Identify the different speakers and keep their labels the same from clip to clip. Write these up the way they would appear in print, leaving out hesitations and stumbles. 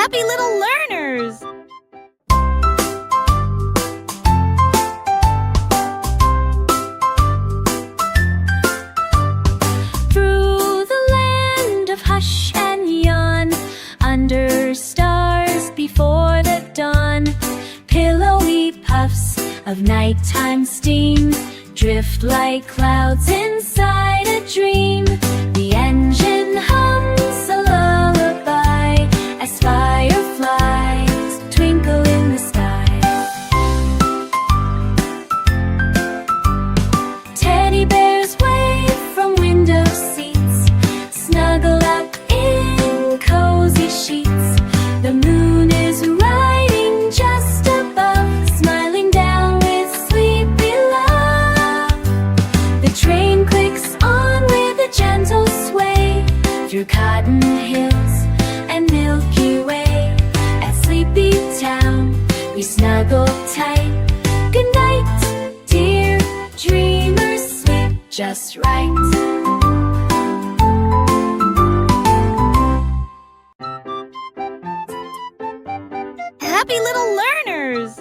Speaker 1: Happy little learners! Through the land of hush and yawn, under stars before the dawn, pillowy puffs of nighttime steam drift like clouds inside a dream. The engine hums a lullaby as fireflies twinkle in the sky. Teddy bears wave from window seats, snuggle up in cozy sheets. The moon is riding just above, smiling down with sleepy love. The train clicks on with a gentle sway through cotton hills and Milky Way. At Sleepytown we snuggle tight. Good night, dear dreamers, sleep just right. Happy little learners!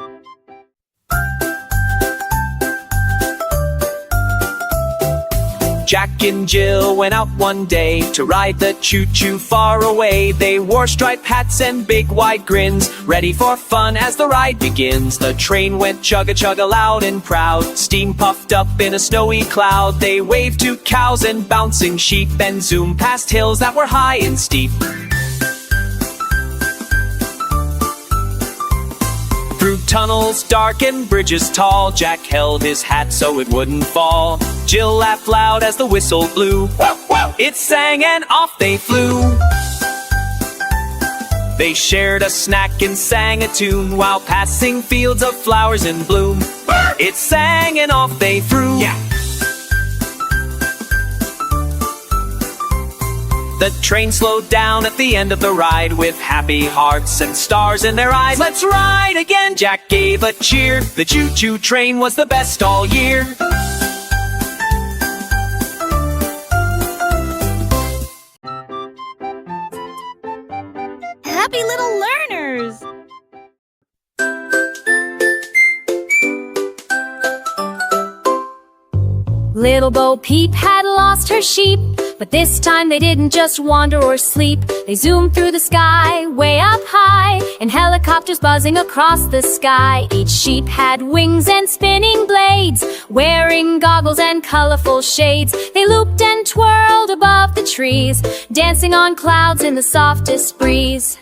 Speaker 2: Jack and Jill went out one day to ride the choo-choo far away. They wore striped hats and big wide grins, ready for fun as the ride begins. The train went chugga-chugga loud and proud, steam puffed up in a snowy cloud. They waved to cows and bouncing sheep and zoomed past hills that were high and steep. Through tunnels dark and bridges tall, Jack held his hat so it wouldn't fall. Jill laughed loud as the whistle blew. It sang and off they flew. They shared a snack and sang a tune while passing fields of flowers in bloom. It sang and off they flew. The train slowed down at the end of the ride with happy hearts and stars in their eyes. Let's ride again, Jack gave a cheer. The choo-choo train was the best all year.
Speaker 1: Happy little learners! Little Bo Peep had lost her sheep, but this time they didn't just wander or sleep. They zoomed through the sky, way up high, in helicopters buzzing across the sky. Each sheep had wings and spinning blades, wearing goggles and colorful shades. They looped and twirled above the trees, dancing on clouds in the softest breeze.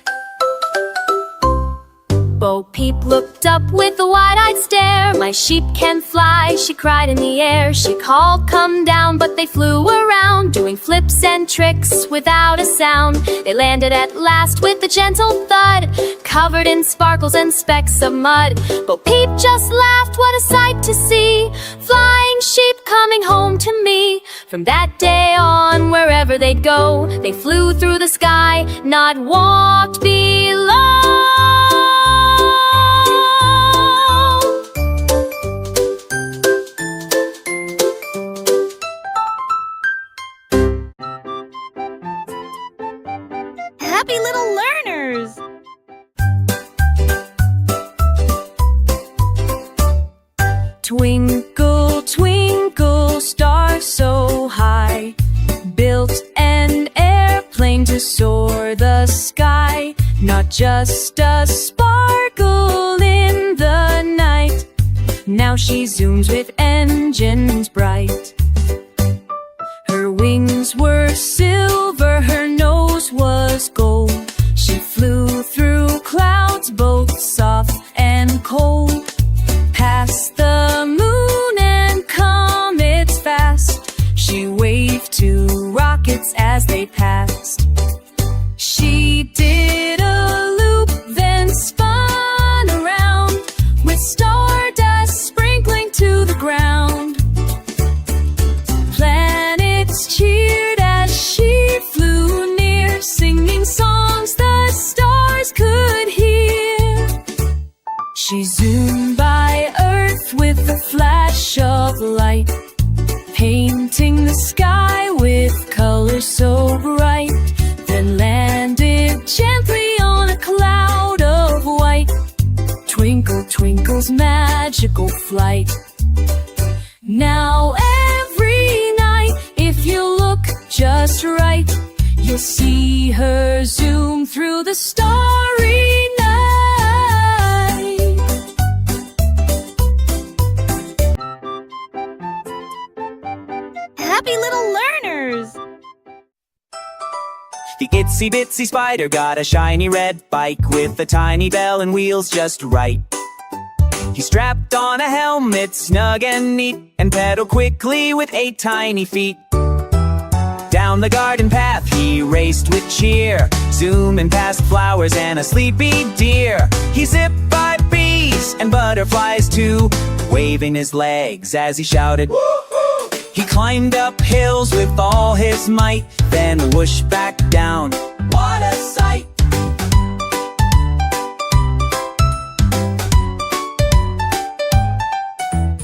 Speaker 1: Bo Peep looked up with a wide-eyed stare. My sheep can fly, she cried in the air. She called, come down, but they flew around, doing flips and tricks without a sound. They landed at last with a gentle thud, covered in sparkles and specks of mud. Bo Peep just laughed, what a sight to see, flying sheep coming home to me. From that day on, wherever they'd go, they flew through the sky, not walked below. Happy little learners! Twinkle, twinkle, star so high, built an airplane to soar the sky. Not just a sparkle in the night, now she zooms with engines bright. Her wings were silver, her nose was gold. She flew through clouds both soft and cold, past the moon and comets fast. She waved to rockets as they passed. She did a loop, then spun around, with stardust sprinkling to the ground. Planets cheered as she flight. Now every night, if you look just right, you'll see her zoom through the starry night.
Speaker 3: Happy little learners!
Speaker 2: The itsy bitsy spider got a shiny red bike with a tiny bell and wheels just right. He strapped on a helmet snug and neat and pedaled quickly with 8 tiny feet. Down the garden path he raced with cheer, zooming past flowers and a sleepy deer. He zipped by bees and butterflies too, waving his legs as he shouted, "Woo-hoo!" He climbed up hills with all his might, then whooshed back down. What a sight!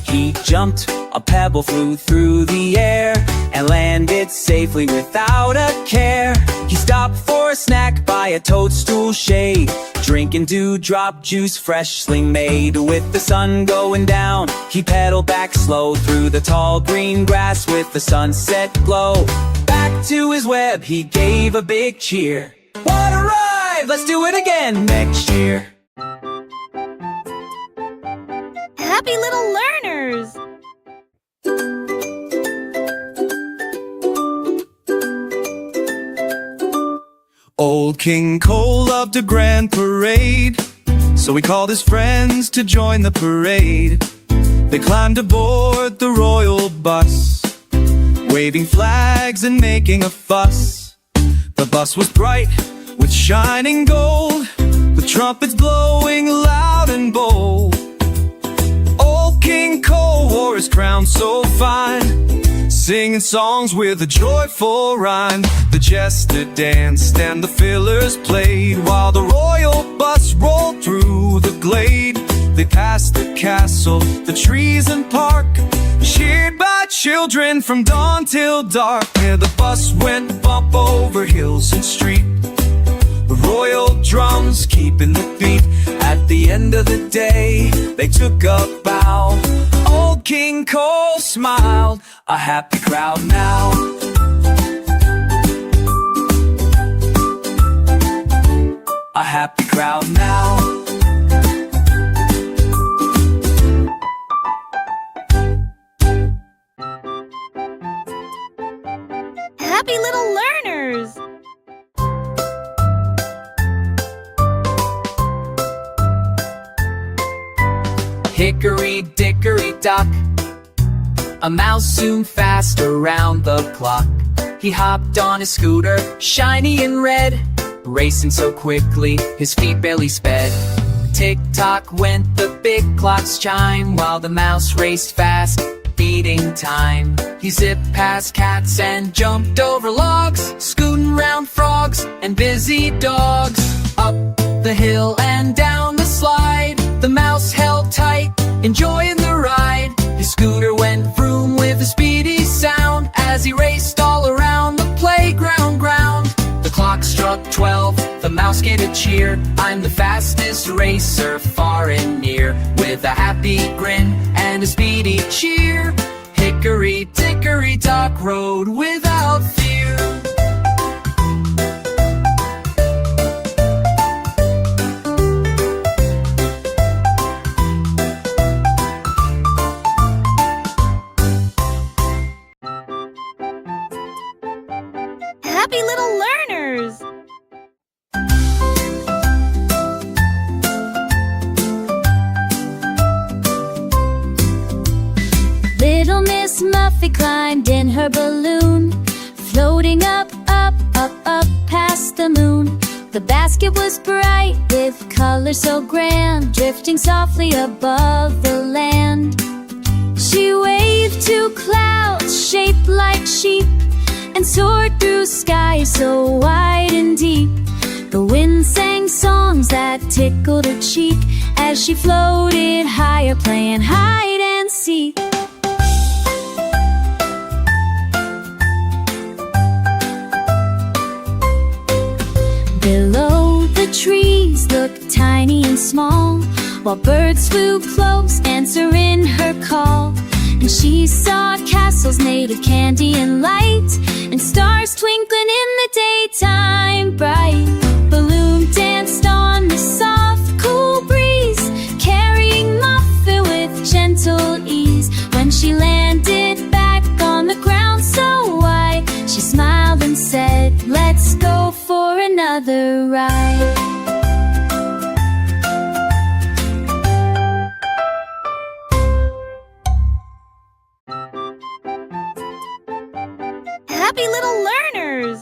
Speaker 2: He jumped, a pebble flew through the air and landed safely without a care. He stopped for a snack by a toadstool shade, drinking dewdrop juice freshly made. With the sun going down, he pedaled back slow through the tall green grass with the sunset glow. Back to his web he gave a big cheer. What a ride! Let's do it again next year.
Speaker 3: Happy little learners!
Speaker 4: Old King Cole loved a grand parade, so he called his friends to join the parade. They climbed aboard the royal bus, waving flags and making a fuss. The bus was bright with shining gold, with trumpets blowing loud and bold. Old King Cole wore his crown so fine, singing songs with a joyful rhyme. The jester danced and the fiddlers played, while the royal bus rolled through the glade. They passed the castle, the trees and park, cheered by children from dawn till dark. Yeah, the bus went bump over hills and street, the royal drums keeping the beat. At the end of the day, they took a bow. Old King Cole smiled, a happy crowd now. A happy crowd now.
Speaker 3: Happy little learners!
Speaker 2: Hickory dickory dock, a mouse zoomed fast around the clock. He hopped on his scooter, shiny and red, racing so quickly his feet barely sped. Tick-tock went the big clock's chime, while the mouse raced fast, beating time. He zipped past cats and jumped over logs, scooting round frogs and busy dogs. Up the hill and down the slide, the mouse held tight, enjoying the ride. His scooter went vroom with a speedy sound as he raced all around the playground ground. The clock struck 12, the mouse gave a cheer. I'm the fastest racer far and near, with a happy grin and a speedy cheer. Hickory dickory dock rode without fear.
Speaker 3: Happy little learners!
Speaker 1: Little Miss Muffet climbed in her balloon, floating up, up, up, up past the moon. The basket was bright with colors so grand, drifting softly above the land. She waved to clouds shaped like sheep and soared through skies so wide and deep. The wind sang songs that tickled her cheek as she floated higher, playing hide and seek. Below the trees looked tiny and small, while birds flew close, answering her call. And she saw castles made of candy and light, and stars twinkling in the daytime bright. Balloon danced on the soft, cool breeze, carrying Muffin with gentle ease. When she landed back on the ground so wide, she smiled and said, "Let's go for another ride."
Speaker 3: Happy little learners!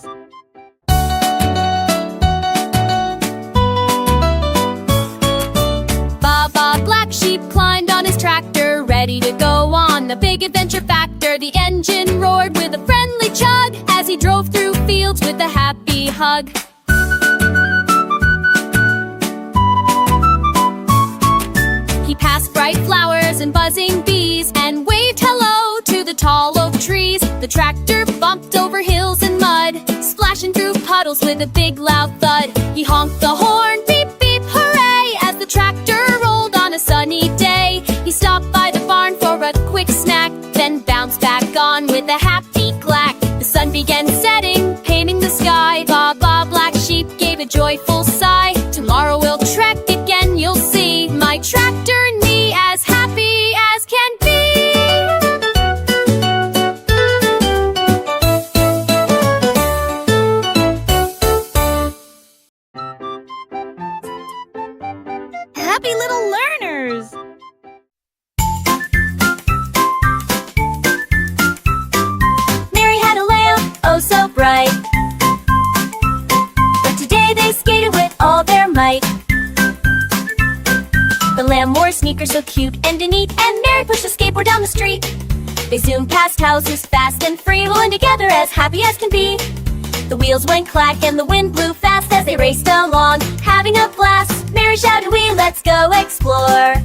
Speaker 1: Baba Black Sheep climbed on his tractor, ready to go on the big adventure factor. The engine roared with a friendly chug as he drove through fields with a happy hug. He passed bright flowers and buzzing bees, and waved hello to the tall oak trees. The tractor bumped over hills and mud, splashing through puddles with a big loud thud. He honked the horn, beep beep hooray, as the tractor rolled on a sunny day. He stopped by the barn for a quick snack, then bounced back on with a happy clack. The sun began setting, painting the sky. Baba Black Sheep gave a joyful sigh. Tomorrow we'll trek again, you'll see. My tractor and me as happy as can be.
Speaker 3: Happy little learners!
Speaker 1: Mary had a lamp, oh so bright, but today they skated with all their might. The lamb wore sneakers so cute and neat, and Mary pushed a skateboard down the street. They zoomed past houses fast and free, rolling together as happy as can be. The wheels went clack and the wind blew fast as they raced along, having a blast. Mary shouted, "We let's go explore."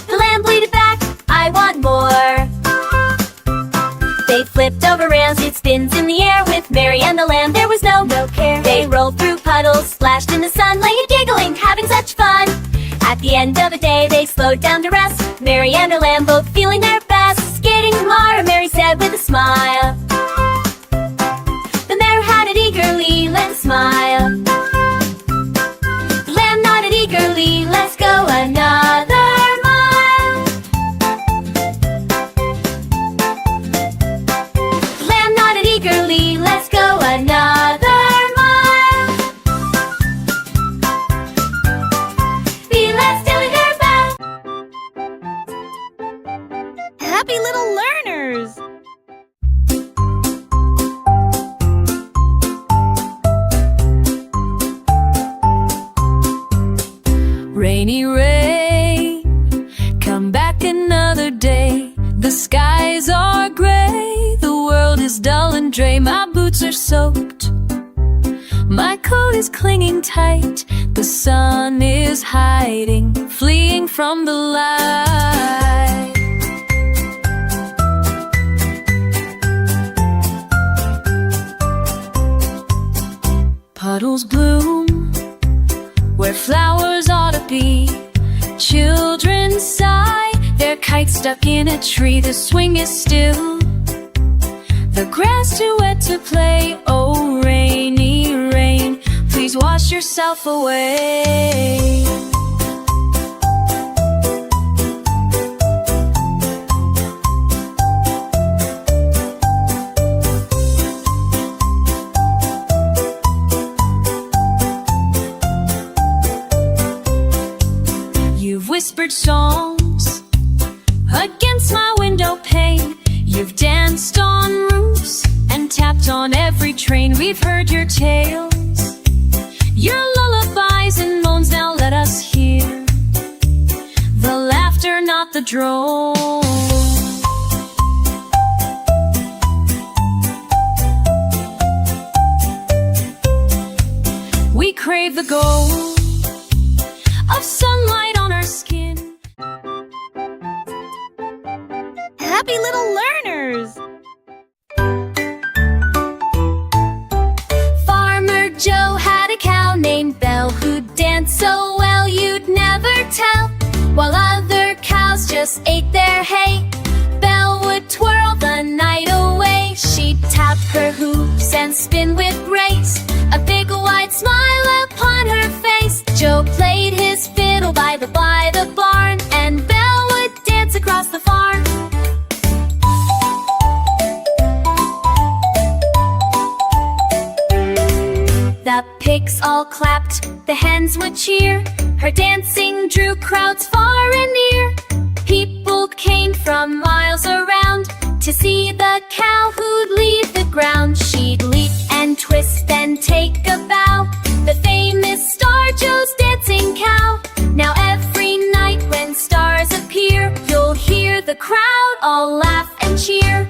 Speaker 1: The lamb bleated back, "I want more." They flipped over rails, it spins in the air. With Mary and the lamb there was no care. They rolled through puddles, splashed in the sun, lay giggling, having such fun. At the end of the day they slowed down to rest, Mary and her lamb both feeling their best. "Skating tomorrow," Mary said with a smile. The mare had it eagerly, let's smile. The lamb nodded eagerly, let's go another mile. The lamb nodded eagerly, let's go another mile. Be let's doing her best.
Speaker 3: Happy little learners!
Speaker 1: Rainy rain, come back another day. The skies are gray, the world is dull and gray. My boots are soaked, my coat is clinging tight. The sun is hiding, fleeing from the light. Puddles bloom where flowers ought to be. Children sigh, their kite stuck in a tree. The swing is still, the grass too wet to play. Oh, rainy rain, please wash yourself away. You've whispered songs against my window pane. You've danced on roofs and tapped on every train. We've heard your tales, your lullabies and moans. Now let us hear the laughter, not the drone. We crave the gold of sunlight on our skin.
Speaker 3: Happy little learners!
Speaker 1: Farmer Joe had a cow named Belle who danced so well you'd never smile upon her face. Joe played his fiddle by the barn, and Belle would dance across the farm. The pigs all clapped, the hens would cheer. Her dancing drew crowds far and near. People came from miles around to see the cow who'd leave the ground. She'd leap and twist and take a bow, the famous Star Joe's dancing cow. Now every night when stars appear, you'll hear the crowd all laugh and cheer.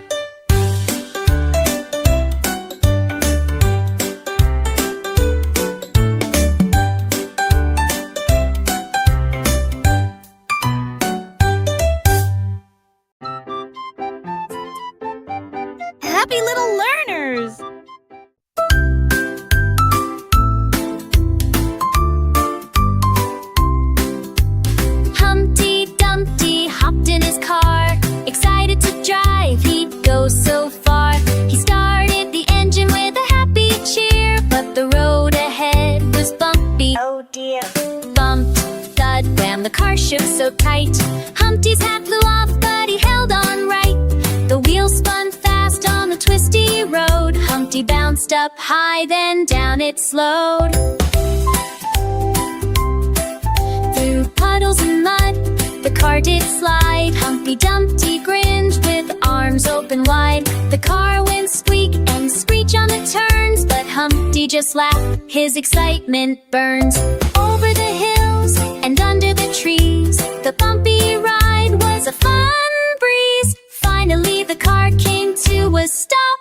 Speaker 3: Happy little learners!
Speaker 1: Humpty Dumpty hopped in his car, excited to drive, he'd go so far. He started the engine with a happy cheer, but the road ahead was bumpy.
Speaker 3: Oh dear.
Speaker 1: Bumped, thud, wham, the car shook so tight. Humpty's hat flew off, but he held on right. The wheels spun fast on the twisty road. Humpty bounced up high, then down it slowed. Through puddles and mud, the car did slide. Humpty Dumpty grinned with arms open wide. The car went squeak and screech on the turns, but Humpty just laughed, his excitement burns. Over the hills and under the trees, the bumpy ride was a fun breeze. Finally the car came to a stop.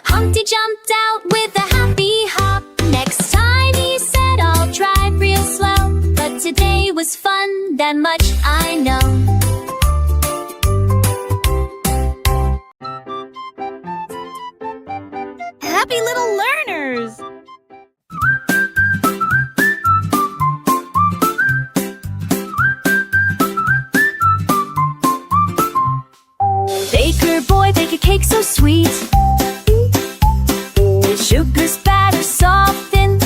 Speaker 1: Humpty jumped out with a happy hop. Next time he said, I'll drive real slow, but today was fun, that much I know.
Speaker 3: Happy little learners!
Speaker 1: Baker boy, bake a cake so sweet. Sugar's batter soften.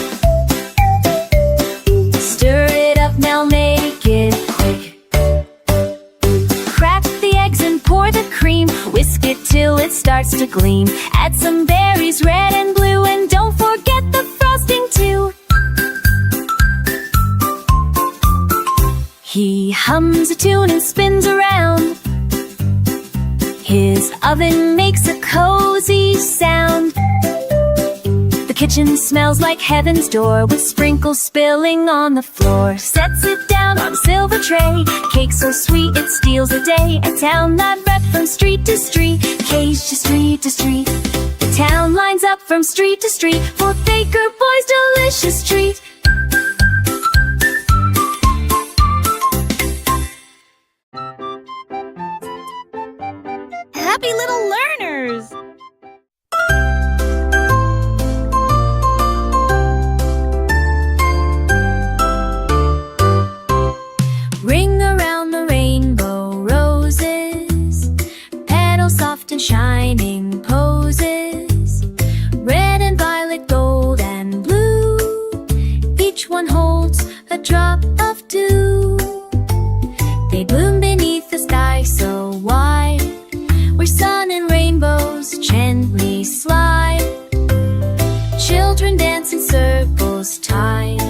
Speaker 1: Stir it up now, make it quick. Crack the eggs and pour the cream. Whisk it till it starts to gleam. Add some berries, red and blue, and don't forget the frosting too. He hums a tune and spins around. His oven makes a cozy sound. The kitchen smells like heaven's door, with sprinkles spilling on the floor. Sets it down on a silver tray. Cake so sweet it steals the day. A town that read from street to street, cage to street to street. The town lines up from street to street for Baker Boy's delicious treat.
Speaker 3: Happy little learners!
Speaker 1: Ring around the rainbow roses, petals soft and shining poses. Red and violet, gold and blue, each one holds a drop of dew. They bloom beneath the sky so wide, where sun and rainbows gently slide. Children dance in circles tied,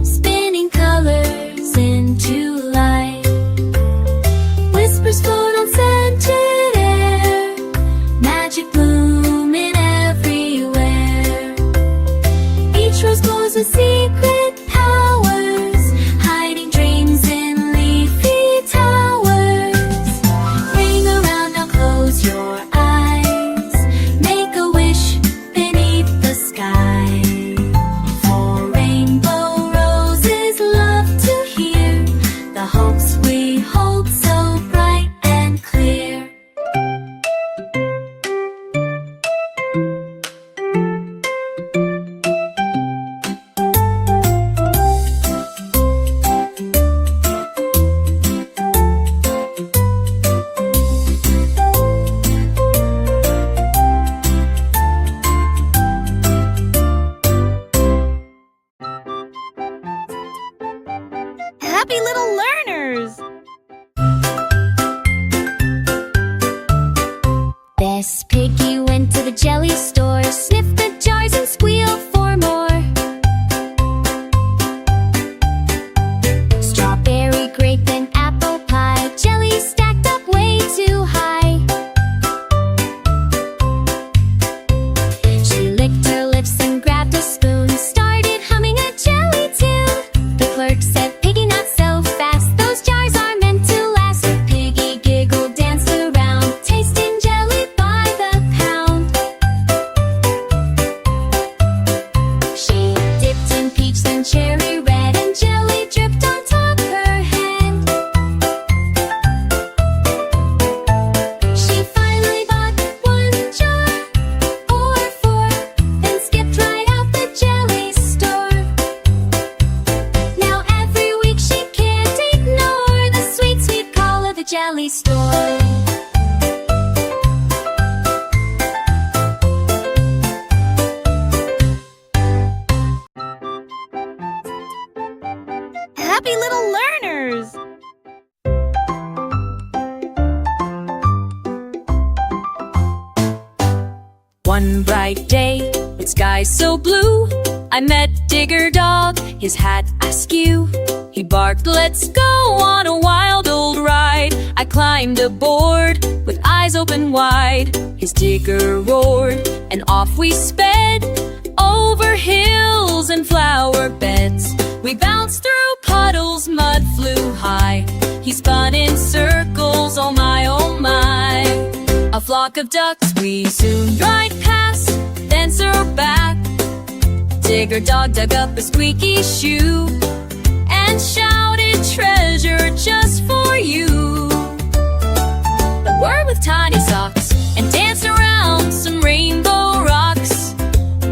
Speaker 1: spinning colors into light. Whispers float on scented air, magic blooming everywhere. Each rose glows with secret powers, hiding dreams in leafy towers. Ring around now, close your eyes, make a wish beneath the sky. For rainbow roses love to hear the hopes we hold so bright and clear.
Speaker 3: Happy little learners!
Speaker 1: Bess Piggy went to the jelly store, sniffed the jars and squealed for more. Strawberry, grape, and apple pie, jelly stacked up way too high. She licked her lips and grabbed a spoon, started humming a jelly tune. The clerk said, "Piggy, not so fast, those jars are meant to last." Piggy giggled, danced around, tasting jelly by the pound. She dipped in peach, then cherry red, and jelly dripped on top her head. She finally bought one jar or four, then skipped right out the jelly store. Now every week she can't ignore the sweet, sweet call of the jelly store.
Speaker 3: Happy little learners!
Speaker 5: One bright day, with skies so blue, I met Digger Dog, his hat askew. He barked, "Let's go on a wild old ride." I climbed aboard, with eyes open wide. His digger roared, and off we sped, over hills and flower beds. We bounced through puddles, mud flew high. He spun in circles, oh my, oh my. A flock of ducks we soon ride past, then circled back. Digger Dog dug up a squeaky shoe and shouted, "Treasure just for you." The word with tiny socks and danced around some rainbow rocks.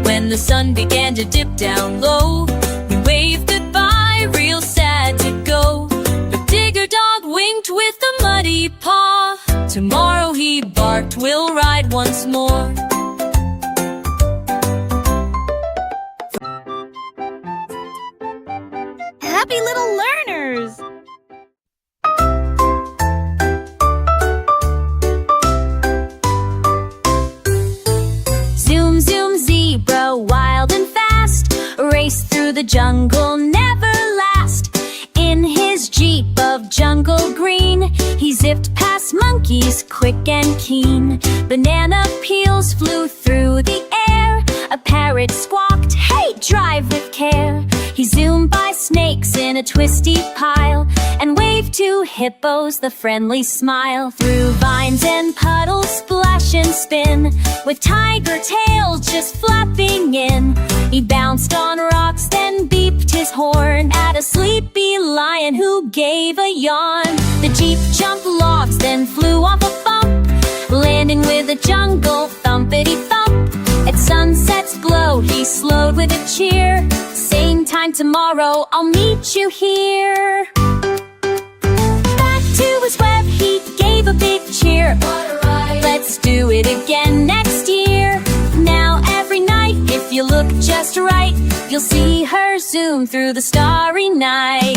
Speaker 5: When the sun began to dip down low, we waved goodbye, real sad to go. But Digger Dog winked with a muddy paw. Tomorrow, he barked, we'll ride once more.
Speaker 3: Happy little learners!
Speaker 1: Zoom, zoom, zebra, wild and fast, raced through the jungle, never last. In his jeep of jungle green, he zipped past monkeys, quick and keen. Banana peels flew through the air, a parrot squawked, "Hey, drive with care." He zoomed by snakes in a twisty pile, and waved to hippos, the friendly smile. Through vines and puddles, splash and spin, with tiger tails just flapping in. He bounced on rocks, then beeped his horn at a sleepy lion who gave a yawn. The jeep jumped logs, then flew off a bump, landing with a jungle thumpity-thump. At sunset's glow, he slowed with a cheer. Same time tomorrow, I'll meet you here. Back to his web, he gave a big cheer. What a ride! Let's do it again next year. Now every night, if you look just right, you'll see her zoom through the starry night.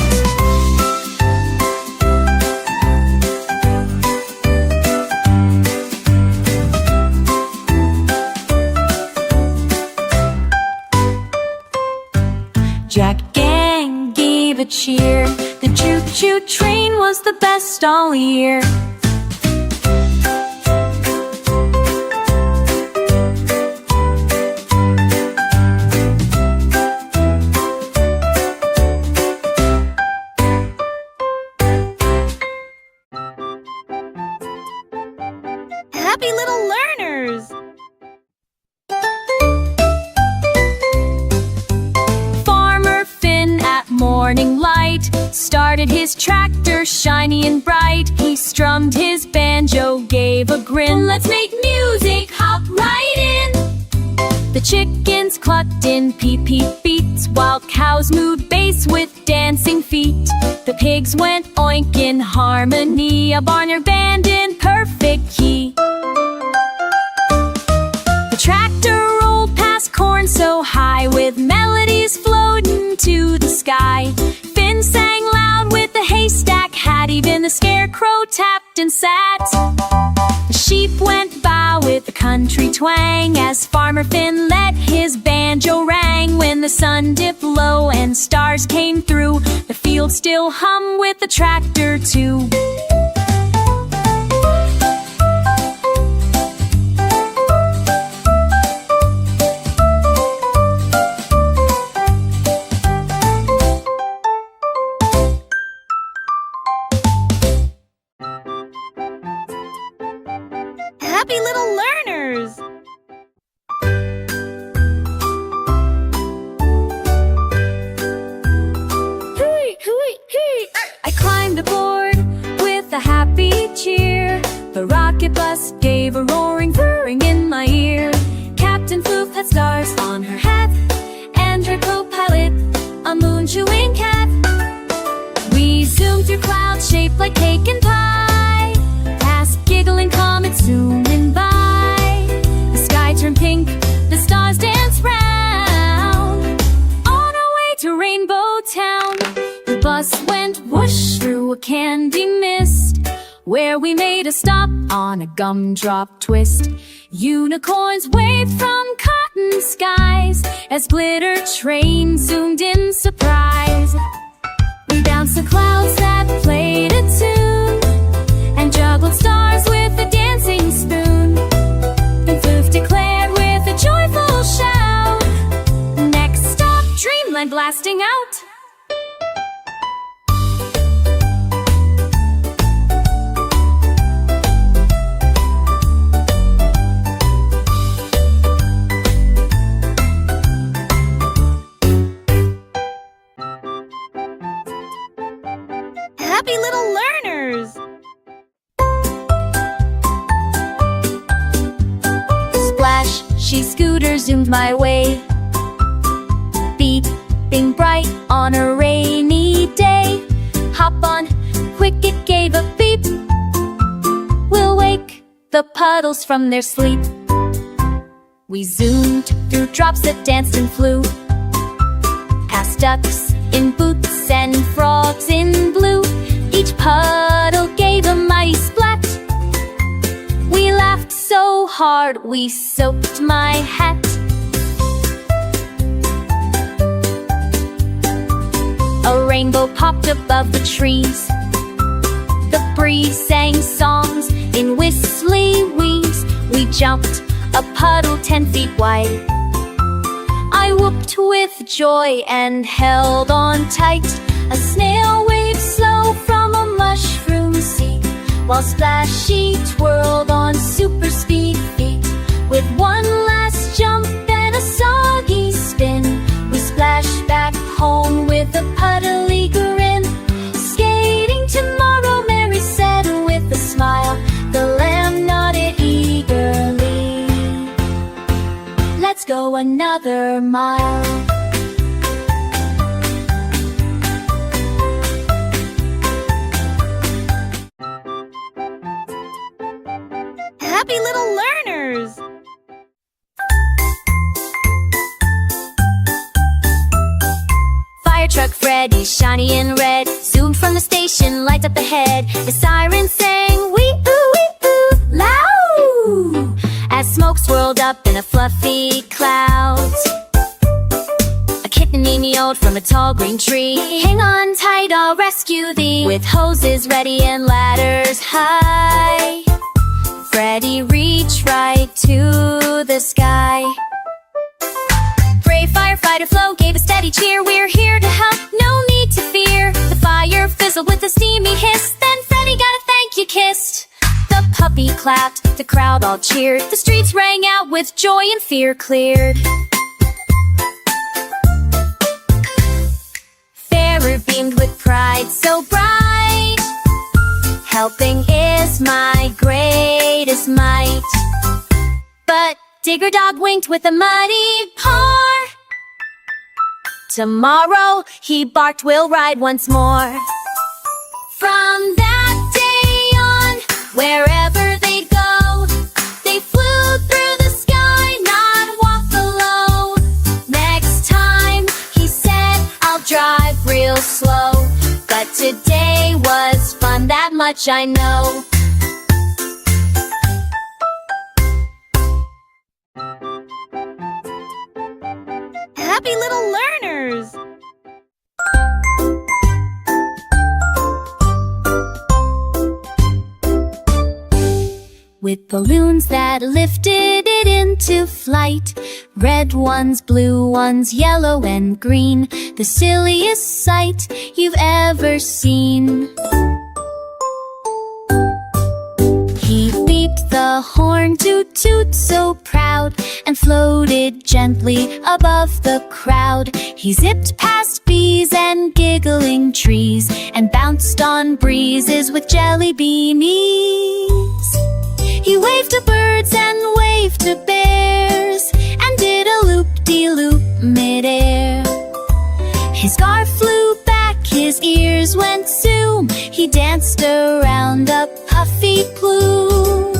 Speaker 1: Jack Gang gave a cheer. The choo-choo train was the best all year.
Speaker 3: Happy little learners!
Speaker 5: Morning light started his tractor shiny and bright. He strummed his banjo, gave a grin. "Let's make music, hop right in." The chickens clucked in peep-peep beats, while cows moved bass with dancing feet. The pigs went oink in harmony, a barnyard band in perfect key. The tractor rolled past corn so high, with melodies floating to the sky. Finn sang loud with the sat. The sheep went by with a country twang as Farmer Finn let his banjo rang. When the sun dipped low and stars came through, the field still hum with the tractor too.
Speaker 3: Happy little learners!
Speaker 5: I climbed aboard with a happy cheer. The rocket bus gave a roaring whirring in my ear. Captain Floof had stars on her hat, and her co-pilot a moon-chewing cat. We zoomed through clouds shaped like cake and pie, past giggling comets zooming by. The sky turned pink, the stars danced round, on our way to Rainbow Town. The bus went whoosh through a candy mist, where we made a stop on a gumdrop twist. Unicorns waved from cotton skies as Glitter Train zoomed in surprise. We bounced the clouds that played a tune and juggled stars with a dancing spoon. Then Floof declared with a joyful shout, next stop, Dreamland blasting out.
Speaker 3: Happy little learners!
Speaker 5: Splash, she scooter zoomed my way, beeping bright on a rainy day. Hop on, quick, it gave a beep. We'll wake the puddles from their sleep. We zoomed through drops that danced and flew, past ducks in boots and frogs in blue. Each puddle gave a mighty splat. We laughed so hard we soaked my hat. A rainbow popped above the trees. The breeze sang songs in whistly wheeze. We jumped a puddle 10 feet wide. I whooped with joy and held on tight. A snail waved slow from a mushroom seat, while Splashy twirled on super speed feet. With one last jump and a soggy spin, we splashed back home with a puddly grin. Skating tomorrow, Mary said with a smile. The lamb nodded eagerly. Let's go another mile.
Speaker 3: Happy little learners!
Speaker 5: Fire truck Freddy, shiny and red, zoomed from the station, lights up ahead. The siren sang, wee-oo, loud, as smoke swirled up in a fluffy cloud. A kitten meowed from a tall green tree. Hang on tight, I'll rescue thee. With hoses ready and ladders high, Freddy reached right to the sky. Brave firefighter Flo gave a steady cheer. We're here to help, no need to fear. The fire fizzled with a steamy hiss, then Freddy got a thank you kiss. The puppy clapped, the crowd all cheered. The streets rang out with joy and fear cleared. Fairer beamed with pride so bright. Helping is my greatest might. But Digger Dog winked with a muddy paw. Tomorrow, he barked, we'll ride once more. From that day on, wherever they'd go, they flew through the sky, not walk below. Next time, he said, I'll drive real slow. But today was fun, that much I know.
Speaker 3: Happy little learners!
Speaker 1: With balloons that lifted it into flight, red ones, blue ones, yellow and green, the silliest sight you've ever seen. He beeped the horn, toot toot, so proud, and floated gently above the crowd. He zipped past bees and giggling trees, and bounced on breezes with jelly beanies. He waved to birds and waved to bears, and did a loop-de-loop midair. His scarf flew back, his ears went zoom, he danced around a puffy plume.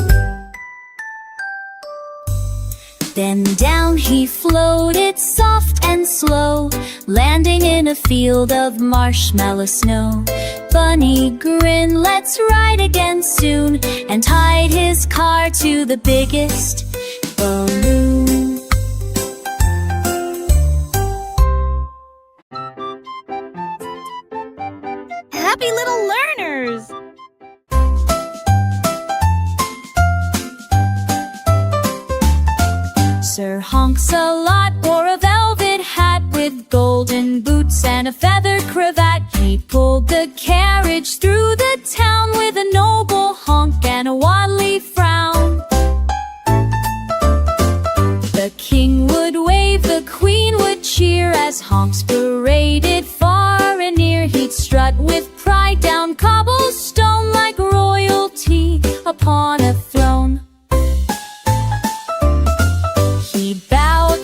Speaker 1: Then down he floated, soft and slow, landing in a field of marshmallow snow. Bunny grinned, let's ride again soon, and tied his car to the biggest balloon.
Speaker 3: Happy little learners!
Speaker 5: Sir Honks-a-Lot wore a velvet hat with golden boots and a feathered cravat. He pulled the carriage through the town with a noble honk and a waddly frown. The king would wave, the queen would cheer as honks paraded far and near. He'd strut with pride down cobblestone like royalty upon a throne.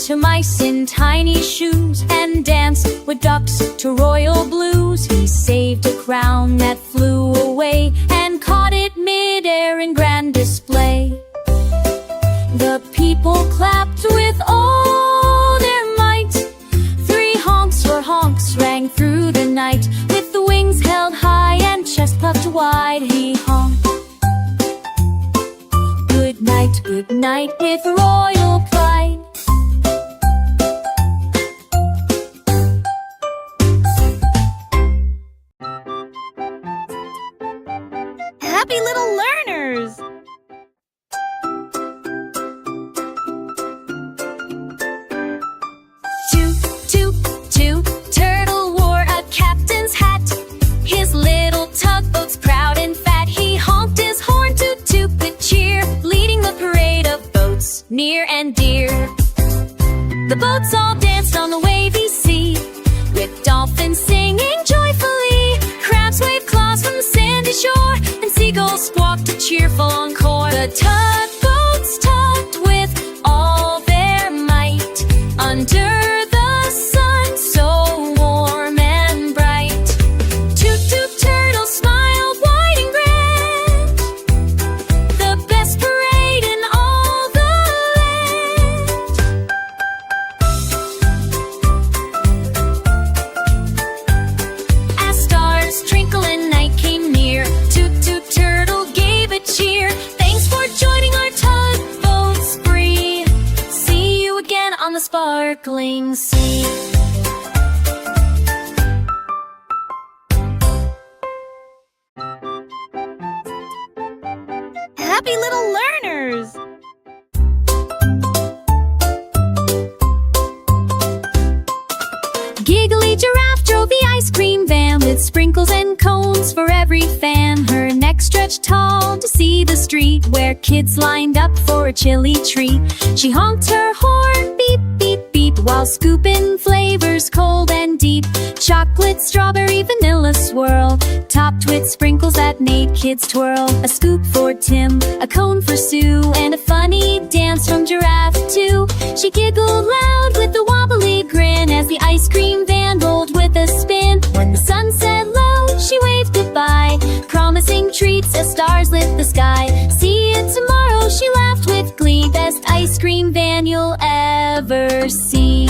Speaker 5: To mice in tiny shoes, and danced with ducks to royal blues. He saved a crown that flew away, and caught it mid-air in grand display. The people clapped with all their might. 3 honks for honks rang through the night. With the wings held high and chest puffed wide, he honked. Good night, good night, with royal pride.
Speaker 3: Happy little learners!
Speaker 1: Toot, toot, toot, Turtle wore a captain's hat. His little tugboat's proud and fat. He honked his horn, toot, toot, with cheer, leading the parade of boats near and dear. The boats all danced on the wavy sea, with dolphins singing joyfully. Crabs waved claws from the sandy shore, and seagulls squawked a cheerful encore. The tugboats tugged with all their might under the sun so warm and bright. Toot toot Turtle smiled wide and grand, the best parade in all the land. As stars twinkle and night came near, Toot Toot Turtle gave a cheer. Thanks for joining our tugboat spree. See you again on the sparkling sea.
Speaker 3: Happy little learners!
Speaker 1: Giggly Giraffe drove the ice cream van with sprinkles and cones for every fan. Her neck stretched tall to see the street where kids lined up for a chilly treat. She honked her horn, beep, beep, beep, while scooping flavors cold and deep. Chocolate, strawberry, vanilla swirl, topped with sprinkles that made kids twirl. A scoop for Tim, a cone for Sue, and a funny dance from Giraffe too. She giggled loud with a wobbly grin as the ice cream van rolled with a spin. When the sun set low, she waved goodbye, promising treats as stars lit the sky. See you tomorrow, she laughed with glee. Best ice cream van you'll ever see.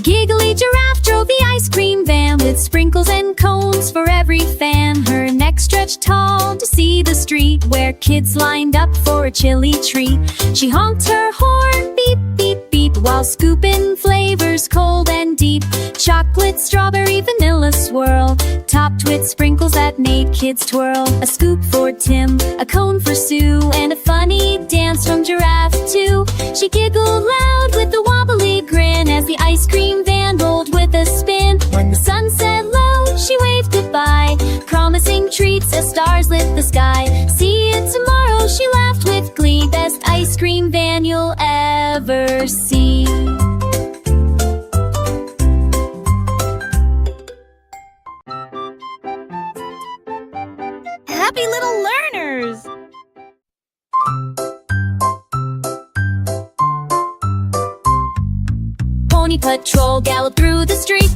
Speaker 1: Giggly Giraffe drove the ice cream van with sprinkles and cones for every fan. Her neck neck stretched tall to see the street where kids lined up for a chili treat. She honked her horn, beep, beep, beep, while scooping flavors cold and deep. Chocolate, strawberry, vanilla swirl, topped with sprinkles that made kids twirl. A scoop for Tim, a cone for Sue, and a funny dance from Giraffe too. She giggled loud with a wobbly grin as the ice cream van rolled with a spin. When the sun set low, she waved goodbye, promising treats as stars lit the sky. See you tomorrow, she laughed with glee. Best ice cream van you'll ever see.
Speaker 3: Happy little learners!
Speaker 1: Pony Patrol galloped through the street,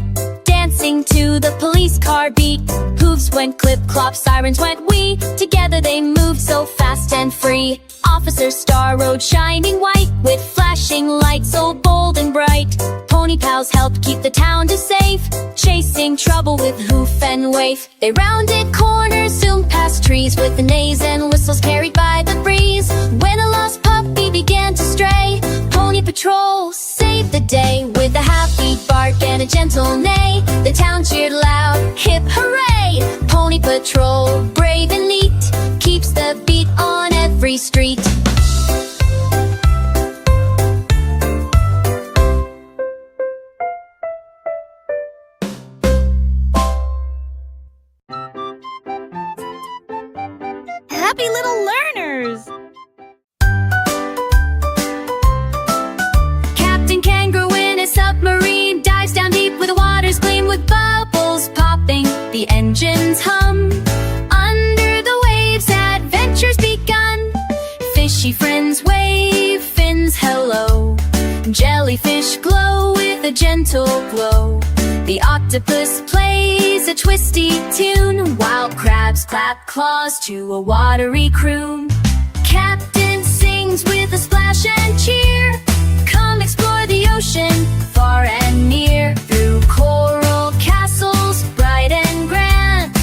Speaker 1: dancing to the police car beat. Hooves went clip-clop, sirens went wee. Together they moved so fast and free. Officer Star rode shining white, with flashing lights so bold and bright. Pony pals helped keep the town safe, chasing trouble with hoof and wave. They rounded corners, zoomed past trees, with the neighs and whistles carried by the breeze. When a lost puppy began to stray, Pony Patrol saved the day. With a happy bark and a gentle neigh, the town cheered loud, hip hooray! Pony Patrol, brave and neat, keeps the beat on every street.
Speaker 3: Happy little learners!
Speaker 1: Captain Kangaroo in his submarine dives down deep where the waters gleam with bubbles popping, the engines hum. Under the waves, adventures begun. Fishy friends wave, fins hello. Jellyfish glow with a gentle glow. The octopus plays a twisty tune, while crabs clap claws to a watery croon. Captain sings with a splash and cheer. Come explore the ocean, far and near. Through coral castles, bright and grand,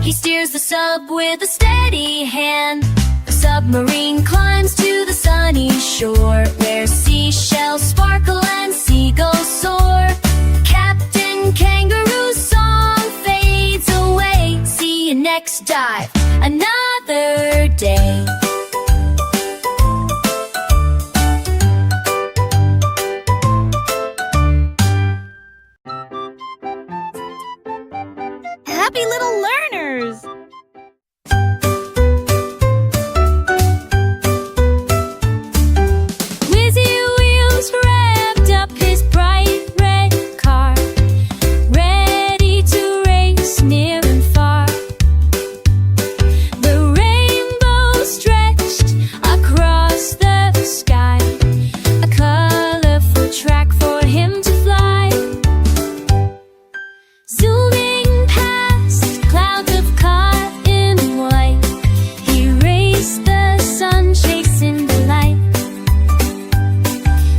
Speaker 1: he steers the sub with a steady hand. The submarine climbs to the sunny shore, where seashells sparkle and seagulls soar. Captain Kangaroo's song fades away. See you next dive, another day.
Speaker 3: Happy little learners!
Speaker 1: Whizzy Wheels revved up his bright red car, ready to race near and far. The rainbow stretched across the sky, a colorful track for him to fly. Zooming past clouds of cotton white, he raced the sun, chasing the light.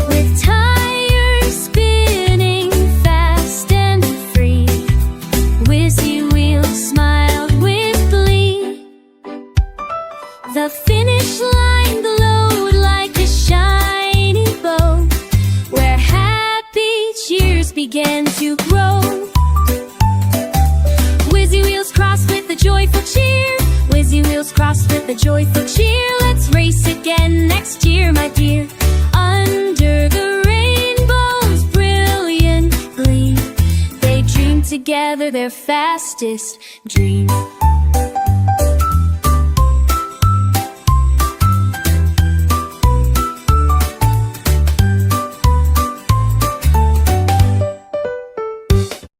Speaker 1: With tires spinning fast and free, Whizzy Wheels smiled with glee. The finish line glowed like a shiny bow, where happy cheers began to grow. Whizzy Wheels crossed with a joyful cheer. Whizzy Wheels crossed with a joyful cheer. Let's race again next year, my dear. Under the rainbow's brilliant gleam, they dreamed together their fastest dream.